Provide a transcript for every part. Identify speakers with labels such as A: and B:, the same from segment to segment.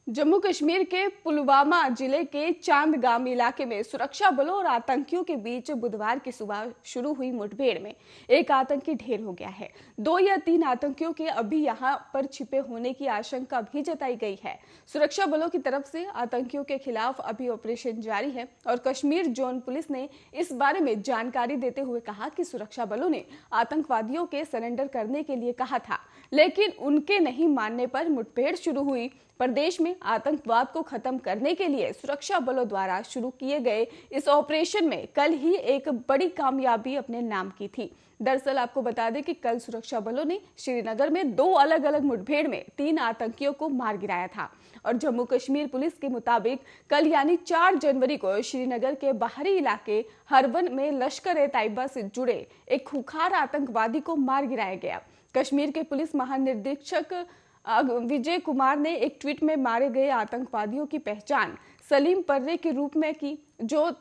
A: जम्मू कश्मीर के पुलवामा जिले के चांदगाम इलाके में सुरक्षा बलों और आतंकियों के बीच बुधवार की सुबह शुरू हुई मुठभेड़ में एक आतंकी ढेर हो गया है। 2 या 3 आतंकियों के अभी यहां पर छिपे होने की आशंका भी जताई गई है। सुरक्षा बलों की तरफ से आतंकियों के खिलाफ अभी ऑपरेशन जारी है और कश्मीर जोन पुलिस ने इस बारे में जानकारी देते हुए कहा कि सुरक्षा बलों ने आतंकवादियों के सरेंडर करने के लिए कहा था, लेकिन उनके नहीं मानने पर मुठभेड़ शुरू हुई। प्रदेश में आतंकवाद को खत्म करने के लिए सुरक्षा बलों द्वारा शुरू किए गए इस ऑपरेशन में कल ही एक बड़ी कामयाबी अपने नाम की थी। दरअसल आपको बता दें कि कल सुरक्षा बलों ने श्रीनगर में 2 अलग अलग मुठभेड़ में 3 आतंकियों को मार गिराया था और जम्मू कश्मीर पुलिस के मुताबिक कल यानी 4 जनवरी को श्रीनगर के बाहरी इलाके हरवन में लश्कर-ए-तैयबा से जुड़े एक खूंखार आतंकवादी को मार गिराया गया। कश्मीर के पुलिस महानिरीक्षक विजय कुमार ने एक ट्वीट में मारे गए आतंकवादियों की पहचान सलीम पर्रे के रूप में की, जो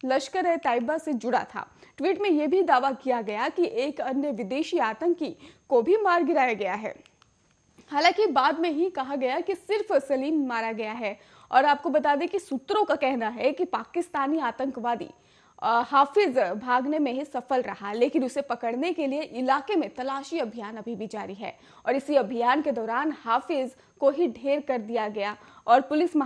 A: लश्कर-ए-तैयबा से जुड़ा था। ट्वीट में यह भी दावा किया गया कि एक अन्य विदेशी आतंकी को भी मार गिराया गया है। हालांकि बाद में ही कहा गया कि सिर्फ सलीम मारा गया है और आपको बता दें कि सूत्रों का कहना है कि पाकिस्तानी आतंकवादी हाफिज भागने में ही सफल रहा, लेकिन उसे पकड़ने के लिए इलाके में तलाशी अभियान अभी भी जारी है और इसी अभियान के दौरान हाफिज को ही ढेर कर दिया गया। और पुलिस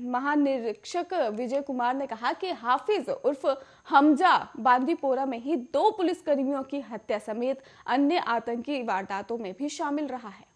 A: महानिरीक्षक विजय कुमार ने कहा कि हाफिज उर्फ हमजा बांदीपोरा में ही 2 पुलिसकर्मियों की हत्या समेत अन्य आतंकी वारदातों में भी शामिल रहा है।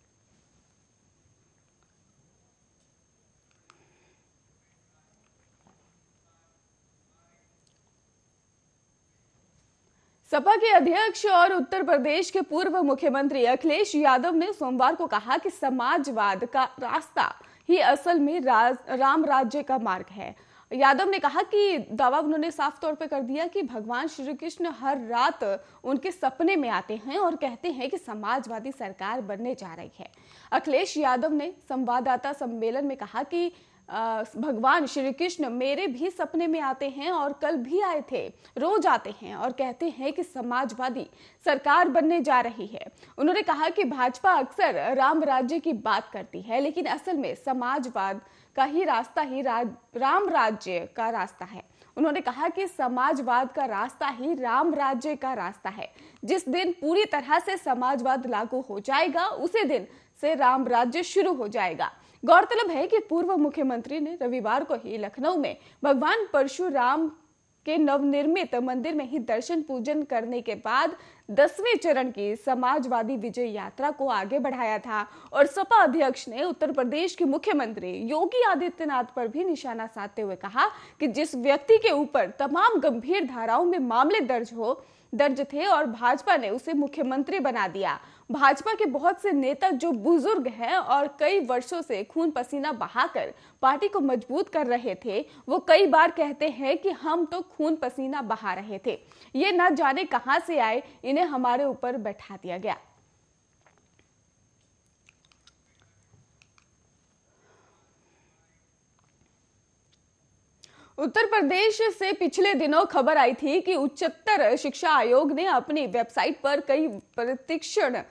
A: सपा के अध्यक्ष और उत्तर प्रदेश के पूर्व मुख्यमंत्री अखिलेश यादव ने सोमवार को कहा कि समाजवाद का रास्ता ही असल में राम राज्य का मार्ग है। यादव ने कहा कि दावा उन्होंने साफ तौर पर कर दिया कि भगवान श्री कृष्ण हर रात उनके सपने में आते हैं और कहते हैं कि समाजवादी सरकार बनने जा रही है। अखिलेश यादव ने संवाददाता सम्मेलन में कहा कि भगवान श्री कृष्ण मेरे भी सपने में आते हैं और कल भी आए थे, रोज आते हैं और कहते हैं कि समाजवादी सरकार बनने जा रही है। उन्होंने कहा कि भाजपा अक्सर राम राज्य की बात करती है, लेकिन असल में समाजवाद का ही रास्ता ही राम राज्य का रास्ता है। उन्होंने कहा कि समाजवाद का रास्ता ही राम राज्य का रास्ता है। जिस दिन पूरी तरह से समाजवाद लागू हो जाएगा, उसी दिन से राम राज्य शुरू हो जाएगा। गौरतलब है कि पूर्व मुख्यमंत्री ने रविवार को ही लखनऊ में भगवान परशुराम के नवनिर्मित मंदिर में ही दर्शन पूजन करने के बाद 10वें चरण की समाजवादी विजय यात्रा को आगे बढ़ाया था और सपा अध्यक्ष ने उत्तर प्रदेश के मुख्यमंत्री योगी आदित्यनाथ पर भी निशाना साधते हुए कहा कि जिस व्यक्ति के ऊपर तमाम गंभीर धाराओं में मामले दर्ज थे और भाजपा ने उसे मुख्यमंत्री बना दिया। भाजपा के बहुत से नेता जो बुजुर्ग हैं और कई वर्षों से खून पसीना बहाकर पार्टी को मजबूत कर रहे थे, वो कई बार कहते हैं कि हम तो खून पसीना बहा रहे थे, ये ना जाने कहां से आए, इन्हें हमारे ऊपर बैठा दिया गया। उत्तर प्रदेश से पिछले दिनों खबर आई थी कि उच्चतर शिक्षा आयोग ने अपनी वेबसाइट पर कई प्रतिष्ठित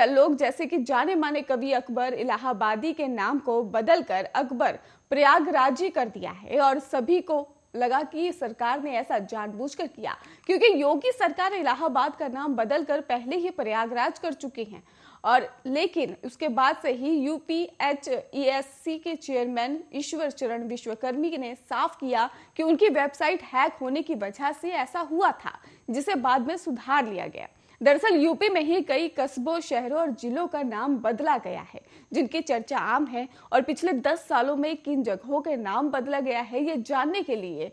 A: लोग जैसे कि जाने माने कवि अकबर इलाहाबादी के नाम को बदलकर अकबर प्रयागराजी कर दिया है और सभी को लगा कि सरकार ने ऐसा जानबूझकर किया, क्योंकि योगी सरकार इलाहाबाद का नाम बदलकर पहले ही प्रयागराज कर चुकी हैं। और लेकिन उसके बाद से ही यूपीएचईएससी के चेयरमैन ईश्वर चरण विश्वकर्मी ने साफ किया कि उनकी वेबसाइट हैक होने की वजह से ऐसा हुआ था, जिसे बाद में सुधार लिया गया। दरअसल यूपी में ही कई कस्बों, शहरों और जिलों का नाम बदला गया है, जिनकी चर्चा आम है और पिछले 10 सालों में किन जगहों के नाम बदला गया है, ये जानने के लिए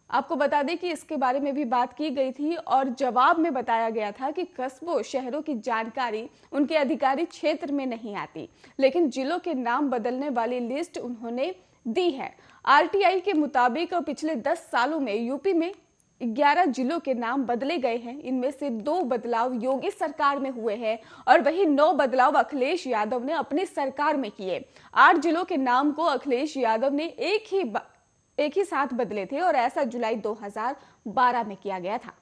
A: आपको बता दें कि इसके बारे में भी बात की गई थी और जवाब में बताया गया था कि कस्बों, शहरों की जानकारी उनके अधिकारी क्षेत्र में नहीं आती, लेकिन जिलों के नाम बदलने वाली लिस्ट उन्होंने दी है। आरटीआई के मुताबिक पिछले 10 सालों में यूपी में 11 जिलों के नाम बदले गए हैं। इनमें से 2 बदलाव योगी सरकार में हुए हैं और वही 9 बदलाव अखिलेश यादव ने अपनी सरकार में किए। 8 जिलों के नाम को अखिलेश यादव ने एक ही साथ बदले थे और ऐसा जुलाई 2012 में किया गया था।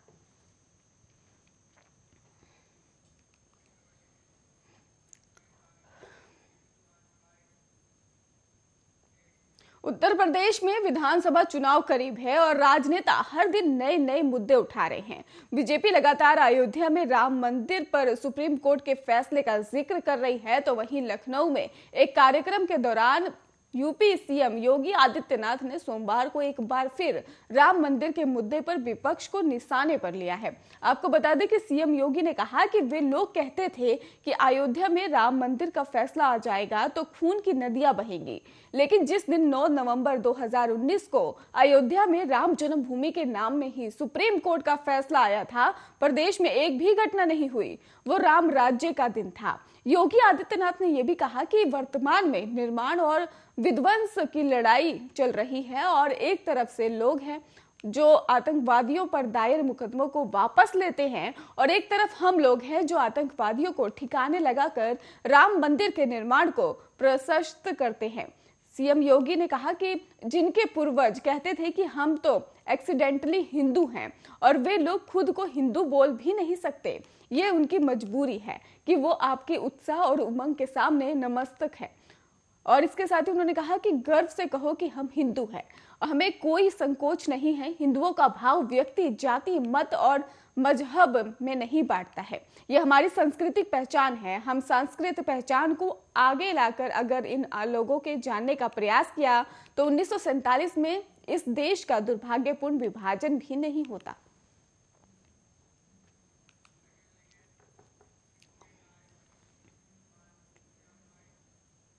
A: उत्तर प्रदेश में विधानसभा चुनाव करीब है और राजनेता हर दिन नए नए मुद्दे उठा रहे हैं। बीजेपी लगातार अयोध्या में राम मंदिर पर सुप्रीम कोर्ट के फैसले का जिक्र कर रही है, तो वहीं लखनऊ में एक कार्यक्रम के दौरान यूपी सीएम योगी आदित्यनाथ ने सोमवार को एक बार फिर राम मंदिर के मुद्दे पर विपक्ष को निशाने पर लिया है। आपको बता दें कि सीएम योगी ने कहा कि वे लोग कहते थे कि अयोध्या में राम मंदिर का फैसला आ जाएगा तो खून की नदियां बहेंगी, लेकिन जिस दिन 9 नवंबर 2019 को अयोध्या में राम जन्मभूमि के नाम में ही सुप्रीम कोर्ट का फैसला आया था, प्रदेश में एक भी घटना नहीं हुई। वो राम राज्य का दिन था। योगी आदित्यनाथ ने यह भी कहा कि वर्तमान में निर्माण और विध्वंस की लड़ाई चल रही है और एक तरफ से लोग हैं जो आतंकवादियों पर दायर मुकदमों को वापस लेते हैं और एक तरफ हम लोग हैं जो आतंकवादियों को ठिकाने लगाकर राम मंदिर के निर्माण को प्रशस्त करते हैं। सीएम योगी ने कहा कि जिनके पूर्वज कहते थे कि हम तो एक्सीडेंटली हिंदू हैं और वे लोग खुद को हिंदू बोल भी नहीं सकते, ये उनकी मजबूरी है कि वो आपके उत्साह और उमंग के सामने नतमस्तक है। और इसके साथ ही उन्होंने कहा कि गर्व से कहो कि हम हिंदू हैं, हमें कोई संकोच नहीं है। हिंदुओं का भाव व्यक्ति, जाति, मत और मजहब में नहीं बांटता है। यह हमारी सांस्कृतिक पहचान है। हम सांस्कृतिक पहचान को आगे लाकर अगर इन लोगों के जानने का प्रयास किया तो 1947 में इस देश का दुर्भाग्यपूर्ण विभाजन भी नहीं होता।